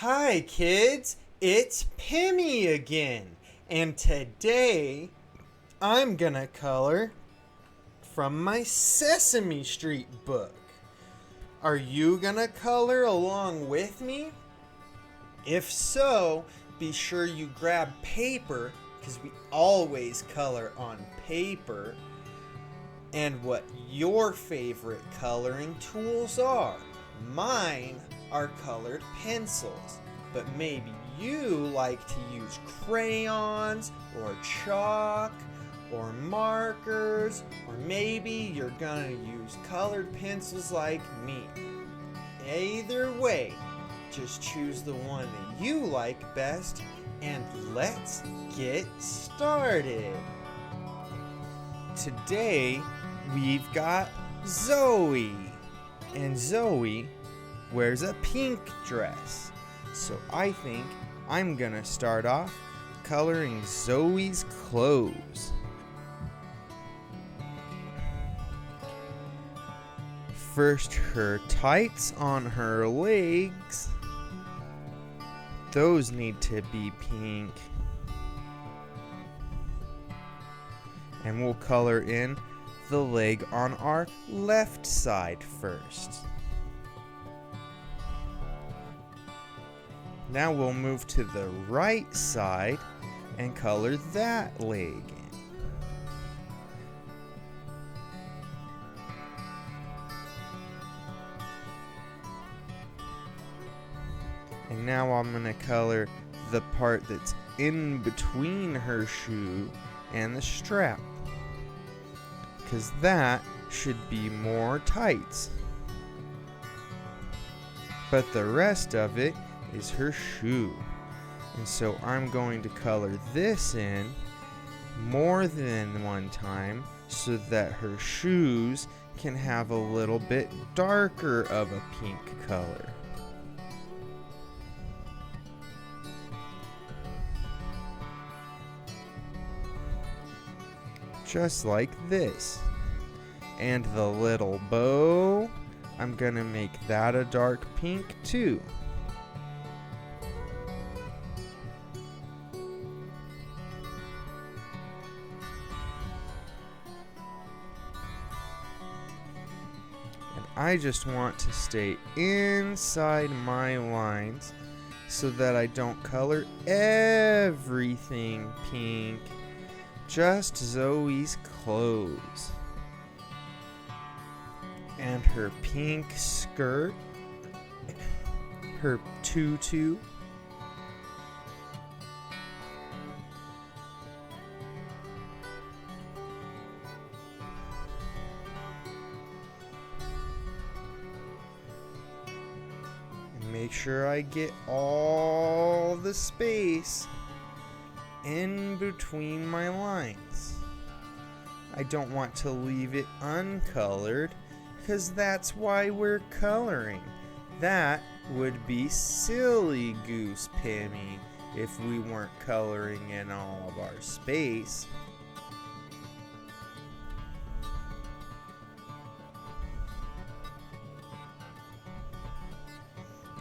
Hi kids, it's Pimmy again, and today I'm gonna color from my Sesame Street book. Are you gonna color along with me? If so, be sure you grab paper, because we always color on paper, and what your favorite coloring tools are. Mine are colored pencils, but maybe you like to use crayons or chalk or markers, or maybe you're gonna use colored pencils like me. Either way, just choose the one that you like best, and let's get started. Today we've got Zoe, and Zoe wears a pink dress. So I think I'm gonna start off coloring Zoe's clothes. First, her tights on her legs. Those need to be pink. And we'll color in the leg on our left side first. Now we'll move to the right side and color that leg in. And now I'm going to color the part that's in between her shoe and the strap, because that should be more tights. But the rest of it is her shoe. And so I'm going to color this in more than one time so that her shoes can have a little bit darker of a pink color. Just like this. And the little bow, I'm gonna make that a dark pink too. And I just want to stay inside my lines so that I don't color everything pink. Just Zoe's clothes. And her pink skirt. Her tutu. And make sure I get all the space in between my lines. I don't want to leave it uncolored, because that's why we're coloring. That would be silly goose, Pimmy, if we weren't coloring in all of our space.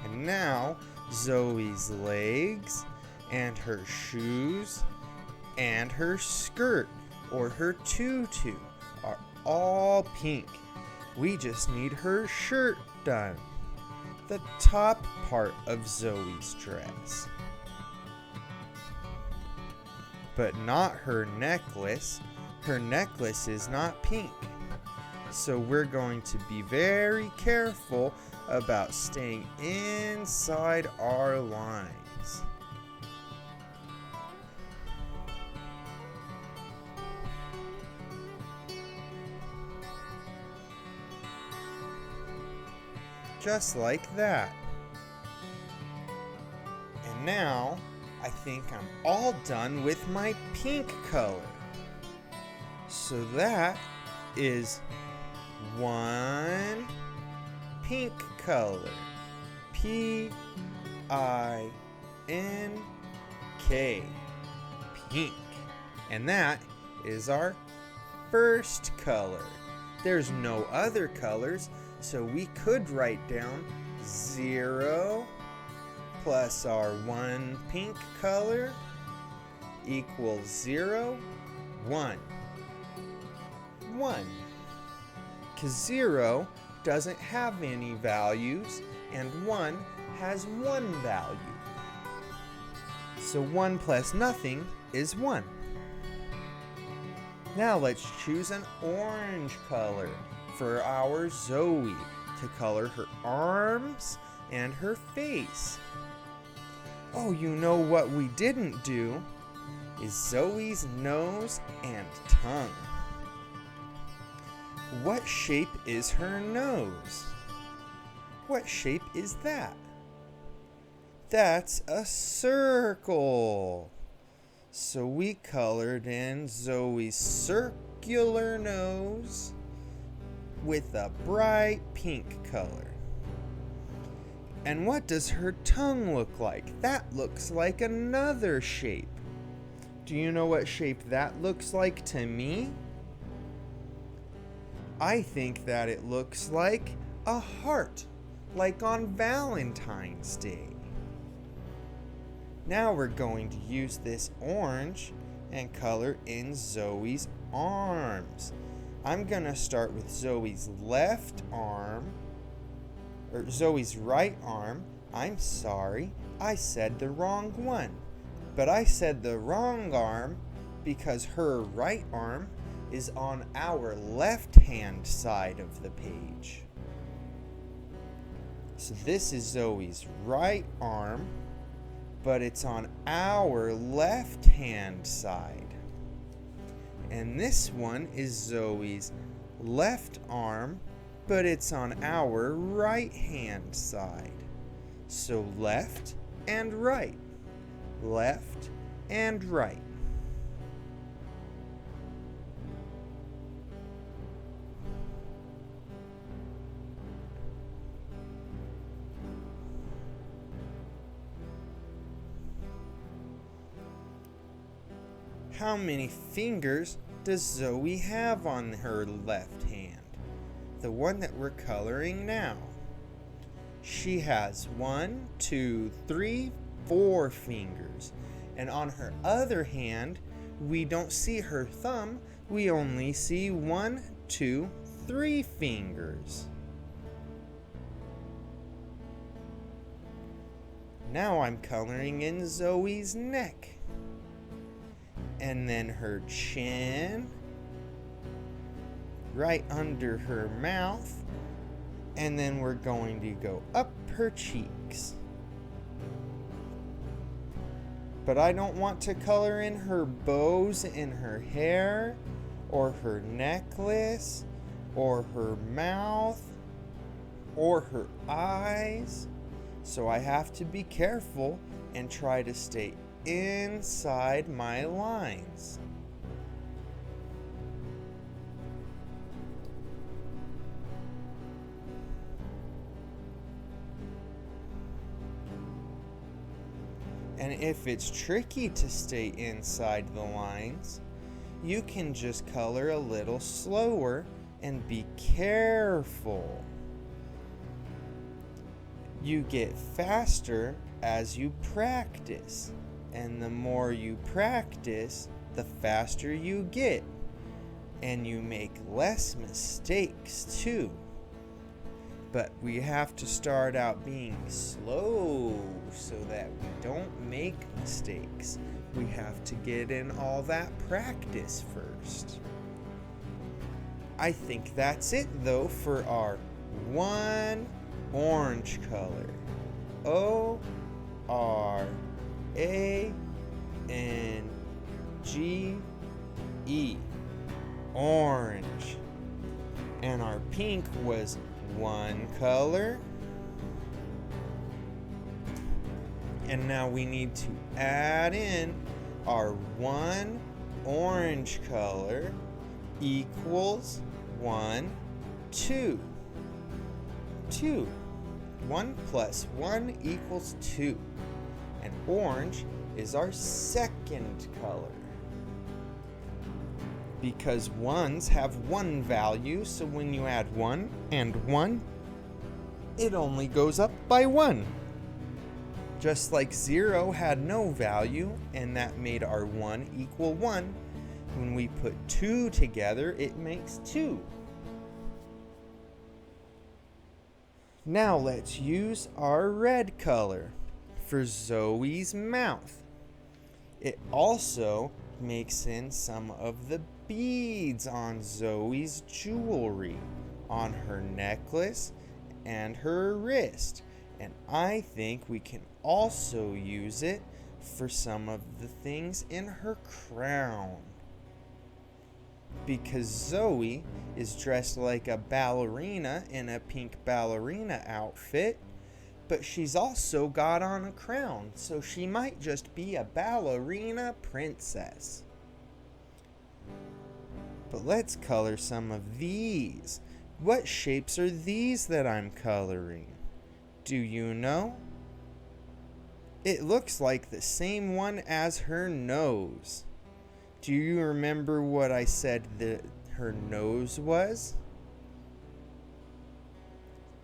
And now Zoe's legs and her shoes and her skirt or her tutu are all pink. We just need her shirt done, the top part of Zoe's dress, but not her necklace. Her necklace is not pink, so we're going to be very careful about staying inside our lines. Just like that. And now, I think I'm all done with my pink color. So that is one pink color. P-I-N-K. Pink. And that is our first color. There's no other colors, so we could write down 0 plus our 1 pink color equals 0, 1. 1. Because 0 doesn't have any values, and 1 has 1 value. So 1 plus nothing is 1. Now let's choose an orange color for our Zoe to color her arms and her face. Oh, you know what we didn't do is Zoe's nose and tongue. What shape is her nose? What shape is that? That's a circle. So we colored in Zoe's circular nose with a bright pink color. And what does her tongue look like? That looks like another shape. Do you know what shape that looks like to me? I think that it looks like a heart, like on Valentine's Day. Now we're going to use this orange and color in Zoe's arms. I'm going to start with Zoe's left arm, or Zoe's right arm. I'm sorry, I said the wrong one. But I said the wrong arm because her right arm is on our left-hand side of the page. So this is Zoe's right arm, but it's on our left-hand side. And this one is Zoe's left arm, but it's on our right-hand side. So left and right. Left and right. How many fingers does Zoe have on her left hand? The one that we're coloring now. She has 1, 2, 3, 4 fingers. And on her other hand, we don't see her thumb. We only see 1, 2, 3 fingers. Now I'm coloring in Zoe's neck. And then her chin, right under her mouth, and then we're going to go up her cheeks. But I don't want to color in her bows in her hair, or her necklace, or her mouth, or her eyes. So I have to be careful and try to stay inside my lines. And if it's tricky to stay inside the lines, you can just color a little slower and be careful. You get faster as you practice. And the more you practice, the faster you get. And you make less mistakes too. But we have to start out being slow so that we don't make mistakes. We have to get in all that practice first. I think that's it though for our one orange color. O-R-A-N-G-E. Orange. And our pink was one color. And now we need to add in our one orange color equals 1, 2. 2. 1 plus 1 equals 2. And orange is our second color. Because ones have one value, so when you add 1 and 1, it only goes up by 1. Just like 0 had no value, and that made our 1 equal 1, when we put 2 together, it makes 2. Now let's use our red color for Zoe's mouth. It also makes in some of the beads on Zoe's jewelry, on her necklace and her wrist. And I think we can also use it for some of the things in her crown. Because Zoe is dressed like a ballerina in a pink ballerina outfit, but she's also got on a crown, so she might just be a ballerina princess. But let's color some of these. What shapes are these that I'm coloring? Do you know? It looks like the same one as her nose. Do you remember what I said that her nose was?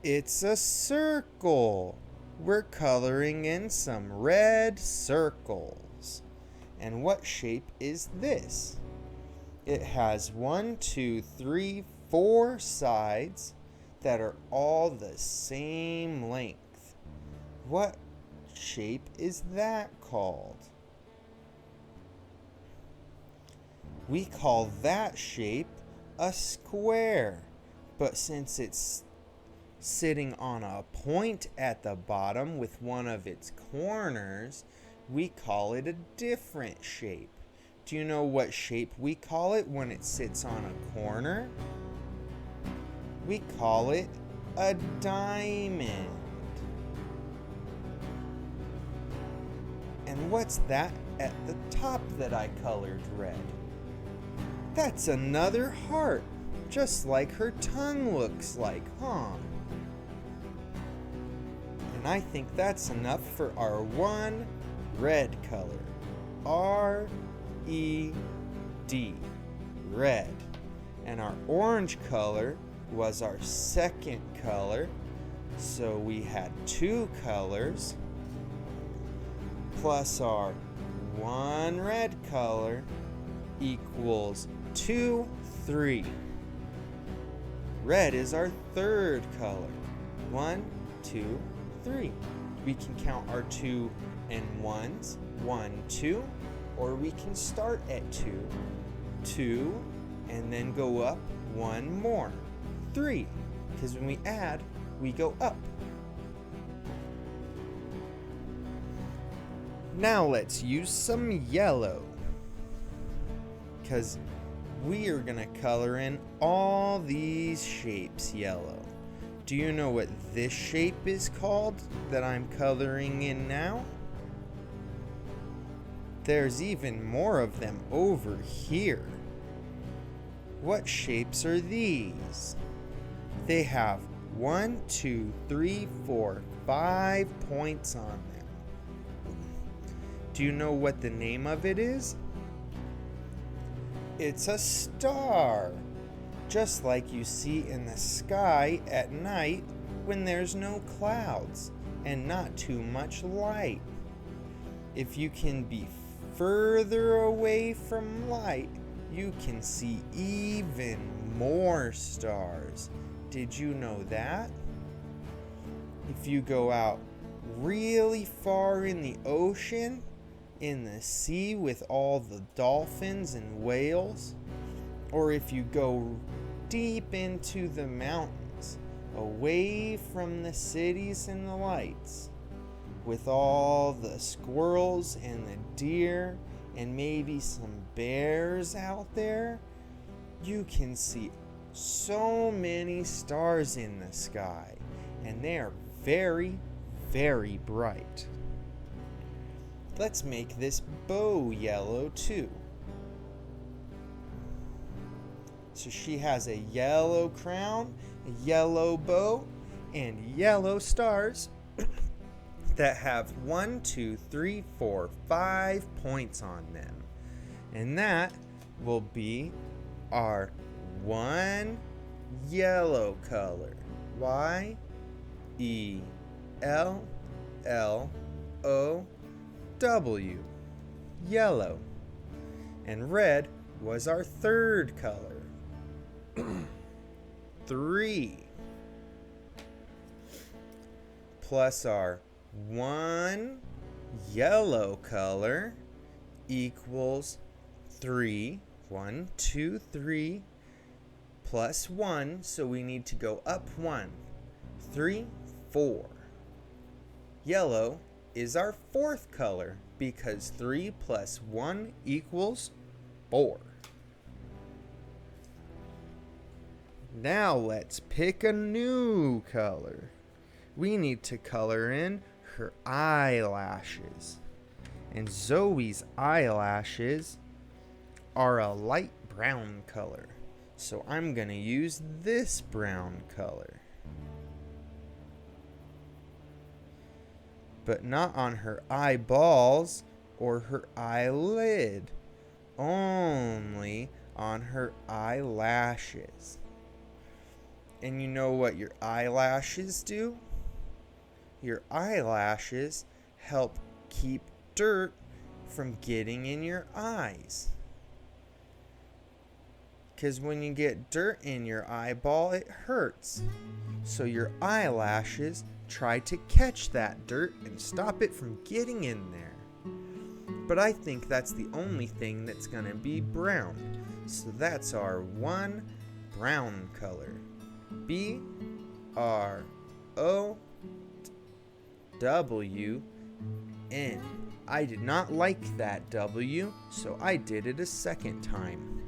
It's a circle. We're coloring in some red circles. And what shape is this? It has 1, 2, 3, 4 sides that are all the same length. What shape is that called? We call that shape a square, but since it's sitting on a point at the bottom with one of its corners, we call it a different shape. Do you know what shape we call it when it sits on a corner? We call it a diamond. And what's that at the top that I colored red? That's another heart, just like her tongue looks like, huh? And I think that's enough for our one red color. R-E-D, red. And our orange color was our second color, so we had 2 colors, plus our 1 red color equals 2, 3. Red is our third color. 1, 2, 3. We can count our 2 and 1s, 1, 2, or we can start at 2, 2, and then go up 1 more, 3, because when we add, we go up. Now let's use some yellow, because we are going to color in all these shapes yellow. Do you know what this shape is called that I'm coloring in now? There's even more of them over here. What shapes are these? They have 1, 2, 3, 4, 5 points on them. Do you know what the name of it is? It's a star, just like you see in the sky at night when there's no clouds and not too much light. If you can be further away from light, you can see even more stars. Did you know that? If you go out really far in the ocean, in the sea with all the dolphins and whales, or if you go deep into the mountains, away from the cities and the lights, with all the squirrels and the deer and maybe some bears out there, you can see so many stars in the sky, and they are very, very bright. Let's make this bow yellow too. So she has a yellow crown, a yellow bow, and yellow stars that have 1, 2, 3, 4, 5 points on them. And that will be our one yellow color. Y-E-L-L-O. Y-E-L-L-O-W, yellow. And red was our third color. 3 plus our 1 yellow color equals 3. 1, 2, 3 plus 1, so we need to go up 1. 3, 4. Yellow is our fourth color because 3 plus 1 equals 4. Now let's pick a new color. We need to color in her eyelashes. And Zoe's eyelashes are a light brown color. So I'm going to use this brown color. But not on her eyeballs or her eyelid. Only on her eyelashes. And you know what your eyelashes do? Your eyelashes help keep dirt from getting in your eyes. Because when you get dirt in your eyeball, it hurts. So your eyelashes try to catch that dirt and stop it from getting in there. But I think that's the only thing that's going to be brown. So that's our one brown color. B-R-O-W-N. I did not like that W, so I did it a second time.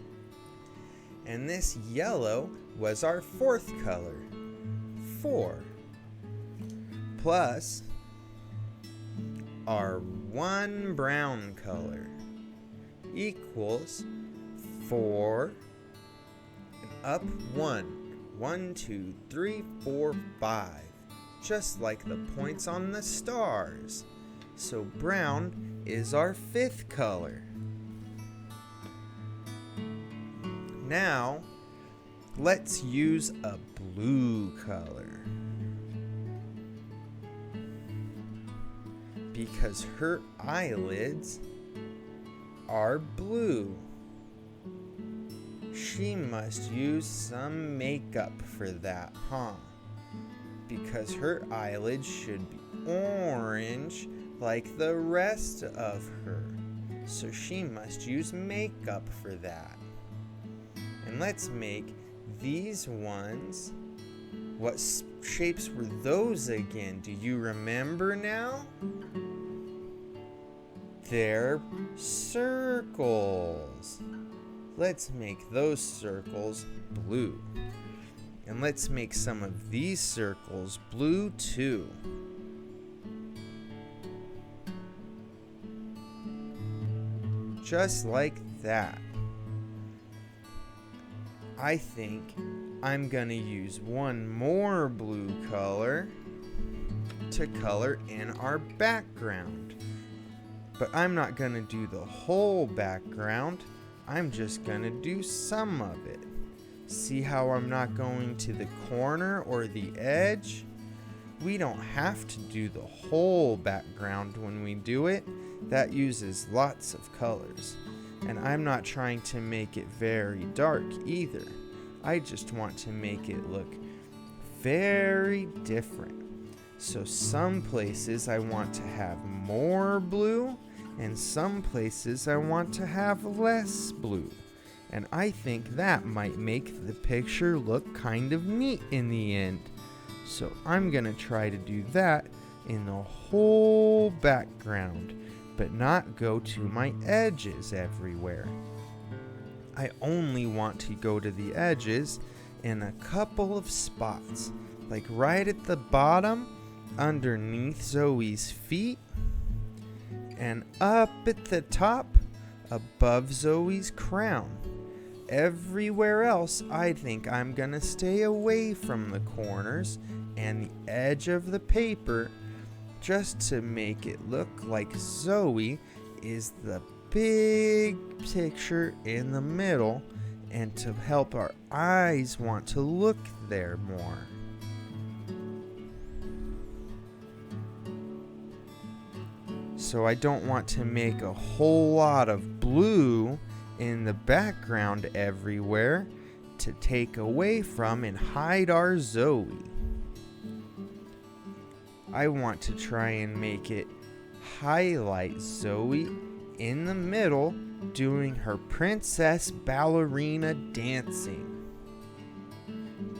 And this yellow was our fourth color. 4 plus our one brown color equals 4 and up 1. 1, 2, 3, 4, 5. Just like the points on the stars. So brown is our fifth color. Now, let's use a blue color. Because her eyelids are blue. She must use some makeup for that, huh? Because her eyelids should be orange like the rest of her. So she must use makeup for that. And let's make these ones. What shapes were those again? Do you remember now? They're circles. Let's make those circles blue. And let's make some of these circles blue too. Just like that. I think I'm gonna use one more blue color to color in our background. But I'm not gonna do the whole background. I'm just gonna do some of it. See how I'm not going to the corner or the edge? We don't have to do the whole background when we do it. That uses lots of colors. And I'm not trying to make it very dark either. I just want to make it look very different. So some places I want to have more blue, and some places I want to have less blue. And I think that might make the picture look kind of neat in the end. So I'm gonna try to do that in the whole background, but not go to my edges everywhere. I only want to go to the edges in a couple of spots, like right at the bottom, underneath Zoe's feet, and up at the top, above Zoe's crown. Everywhere else, I think I'm gonna stay away from the corners and the edge of the paper, just to make it look like Zoe is the big picture in the middle, and to help our eyes want to look there more. So I don't want to make a whole lot of blue in the background everywhere to take away from and hide our Zoe. I want to try and make it highlight Zoe in the middle doing her princess ballerina dancing.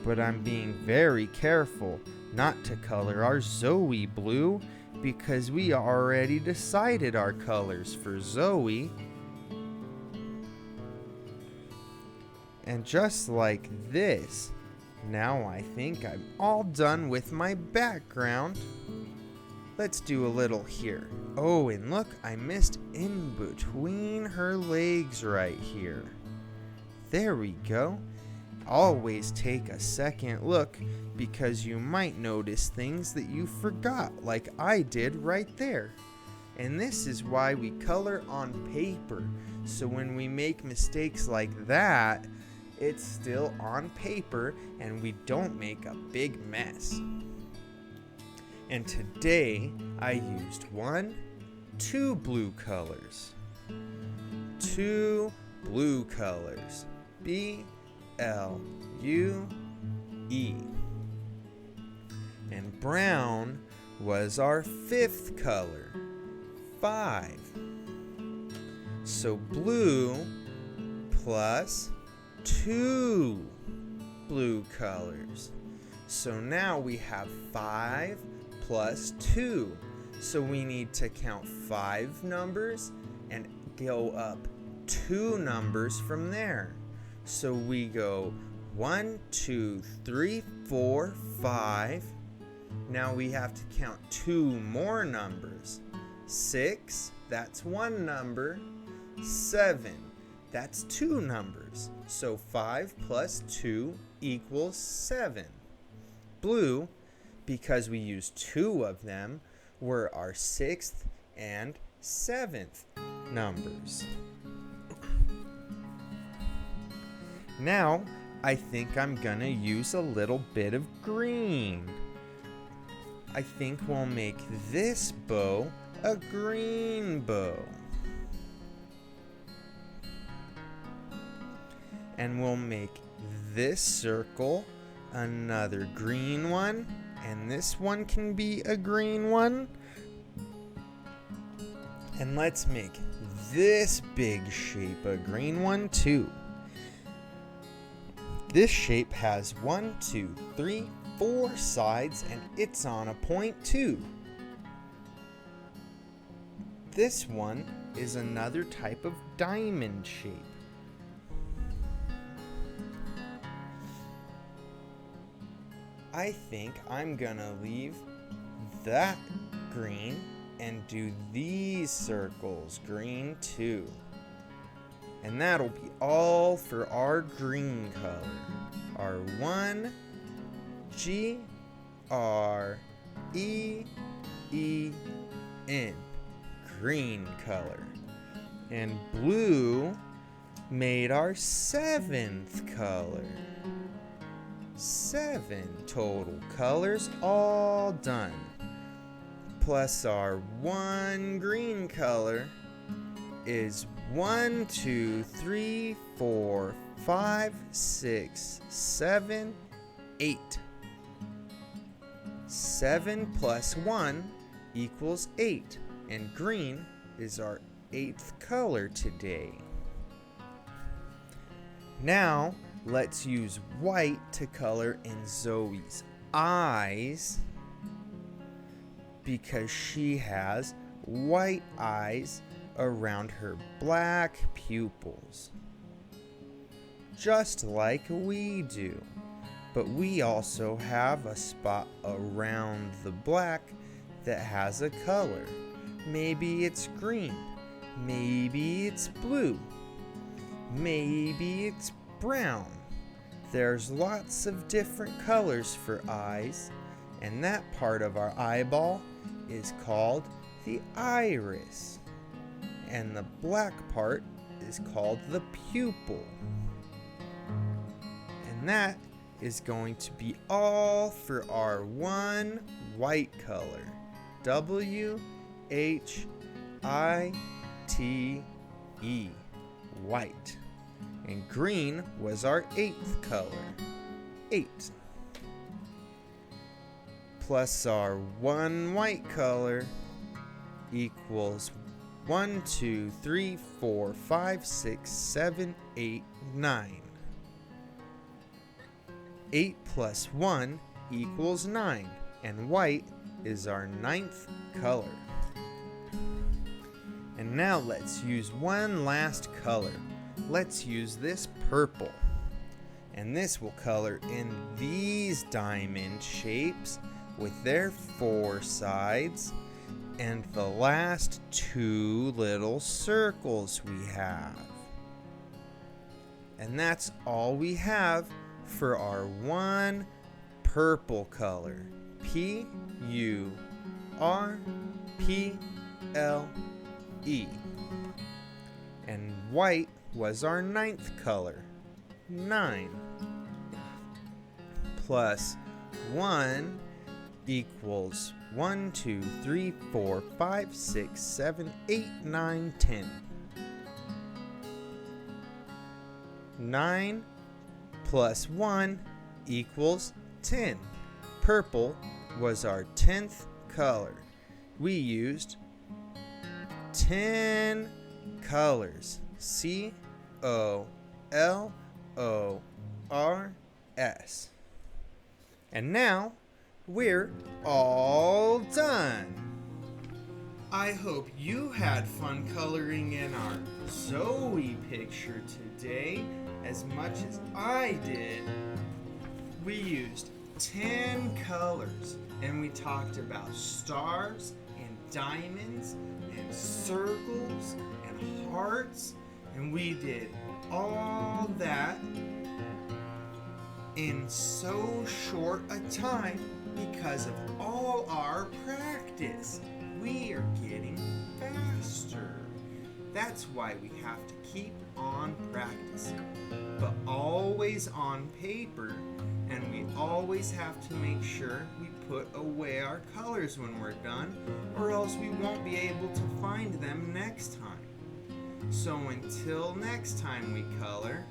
But I'm being very careful not to color our Zoe blue because we already decided our colors for Zoe. And just like this, now I think I'm all done with my background. Let's do a little here. Oh, and look, I missed in between her legs right here. There we go. Always take a second look because you might notice things that you forgot, like I did right there. And this is why we color on paper. So when we make mistakes like that, it's still on paper and we don't make a big mess. And today I used 2 blue colors. 2 blue colors. BLUE. And brown was our 5th color. 5. So blue plus 2 blue colors. So now we have 5 plus 2. So we need to count 5 numbers and go up 2 numbers from there. So we go 1, 2, 3, 4, 5. Now we have to count 2 more numbers. 6, that's 1 number. 7, that's 2 numbers. So 5 plus 2 equals 7. Blue, because we used 2 of them, were our 6th and 7th numbers. Now, I think I'm gonna use a little bit of green. I think we'll make this bow a green bow. And we'll make this circle another green one, and this one can be a green one. And let's make this big shape a green one too. This shape has 1, 2, 3, 4 sides, and it's on a point too. This one is another type of diamond shape. I think I'm gonna leave that green and do these circles green too. And that'll be all for our green color. Our 1 GREEN, green color. And blue made our 7th color. 7 total colors all done. Plus our 1 green color is 1, 2, 3, 4, 5, 6, 7, 8. 7 plus 1 equals 8, and green is our 8th color today. Now, let's use white to color in Zoe's eyes because she has white eyes around her black pupils, just like we do. But we also have a spot around the black that has a color. Maybe it's green, maybe it's blue, maybe it's brown. There's lots of different colors for eyes, and that part of our eyeball is called the iris, and the black part is called the pupil. And that is going to be all for our 1 white color, WHY. I-T-E, white. And green was our 8th color, 8. Plus our 1 white color equals 1, 2, 3, 4, 5, 6, 7, 8, 9. 8 plus 1 equals 9, and white is our 9th color. And now let's use one last color. Let's use this purple. And this will color in these diamond shapes with their 4 sides and the last 2 little circles we have. And that's all we have for our one purple color. P-U-R-P-L-E. And white was our 9th color, 9. Plus 1 equals 1, 2, 3, 4, 5, 6, 7, 8, 9, 10. 9 plus 1 equals 10. Purple was our 10th color. We used 10 colors. C-O-L-O-R-S. And now we're all done. I hope you had fun coloring in our Zoe picture today as much as I did. We used 10 colors and we talked about stars and diamonds and circles and hearts, and we did all that in so short a time because of all our practice. We are getting faster. That's why we have to keep on practicing, but always on paper, and we always have to make sure we put away our colors when we're done, or else we won't be able to find them next time. So until next time we color,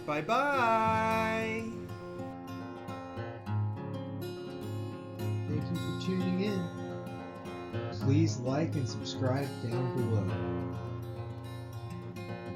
bye-bye! Thank you for tuning in. Please like and subscribe down below.